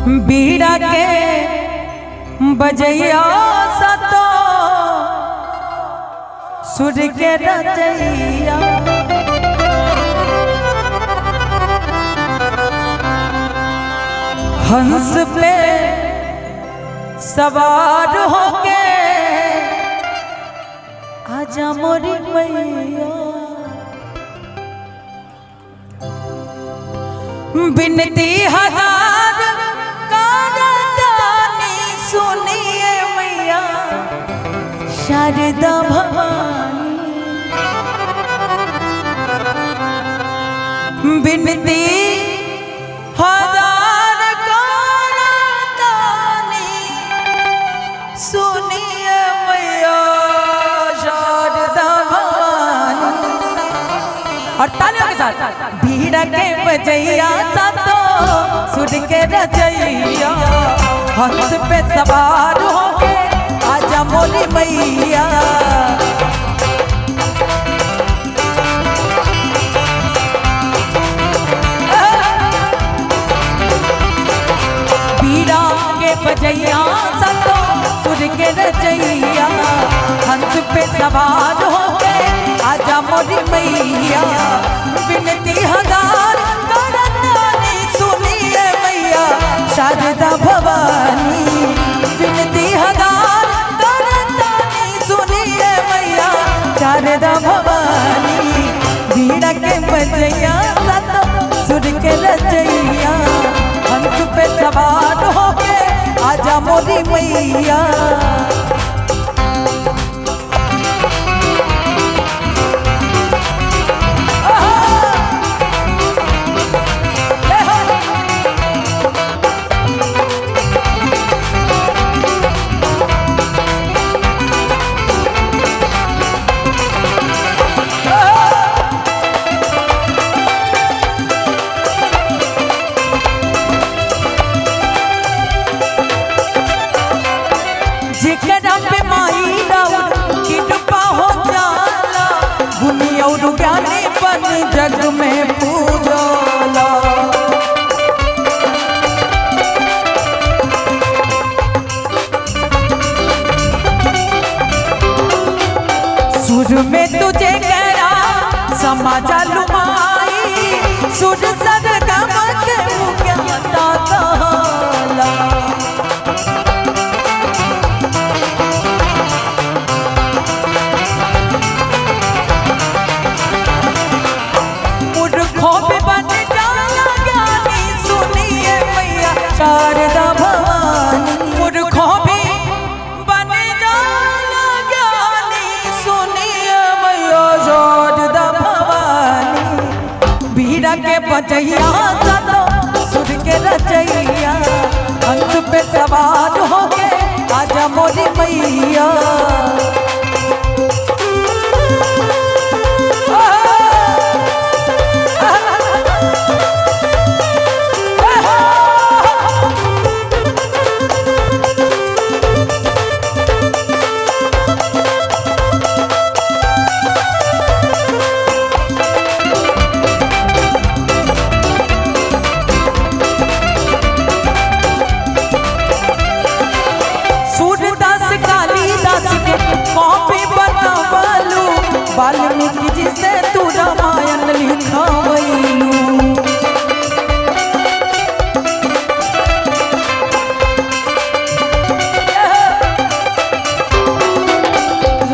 बीड़ा के बजैया सतो सुर के रजैया हंस पे सवार होके आजा मोरी मैया बिनती हजार कारदानी सुनिए मैया शारदा भवानी बिनती हजार कारदानी सुनिए मैया शारदा भवानी। और तालियों के साथ भीड़ के बजैया सातो सुर के रजैया हंस पे सवार होके आजा मोरी मैया बीड़ा के बजैया सातो सुर के रजैया हंस पे सवार होके आजा मोरी मैया बिनती हजार कारदानी सुनिए मैया शारदा भवानी बिनती हजार कारदानी सुनिए मैया शारदा भवानी बीड़ा के बजैया सातो सुर के रजैया हंस पे सवार होके आजा मोरी मैया जग में पूजला सुर में तुझे गहरा समाजा लुमाई सुर सरगम के मुक्ता कहला शारदा भवानी मूर्खों भी बन जाना ज्ञानी सुनिए मैया शारदा भवानी बीड़ा के बजैया सातो सुर के रजैया हंस पे सवार होके आजा मोरी मैया वाल्मीकि जी से तू रामायण लिखावैलू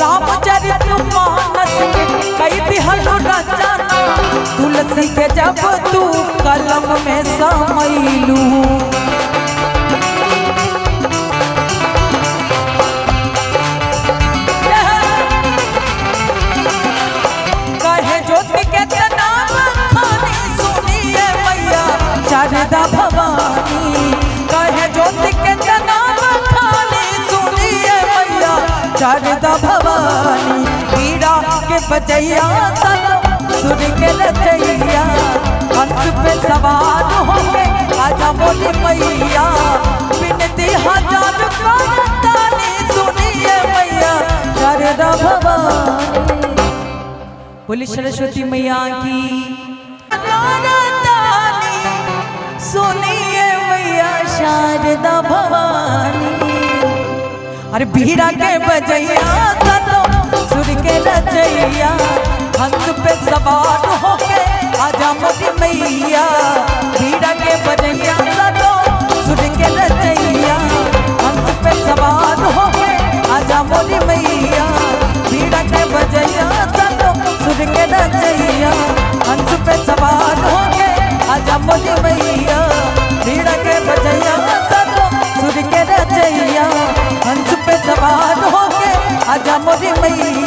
रामचरित मानस के कई दिहलो रचना तुलसी के जब तू कलम में समैलू शारदा भवानी कहे ज्योति के नाम खाली सुनिए मैया शारदा भवानी बीड़ा के बजैया सातो सुर के रजैया हंस पे सवार होके आजा मोरी मैया बिनती हजार कारदानी सुनिए मैया शारदा भवानी। बोली सरस्वती मैया की कारदानी सुनिए ये मैया शारदा भवानी। अरे बीड़ा के बजैया सतो सुर के रचैया, हंस पे सवार होके आजा मोरी मैया। बीड़ा के बजैया सतो सुर के रचैया, हंस पे सवार होके आजा मोरी मैया। बीड़ा के बजैया सतो सुर के रचैया, हंस पे सवार होके आजा मोरी मैया। बीड़ा के बजैया सतो सुर के रचैया, हंस पे सवार होके आजा मोरी मैया।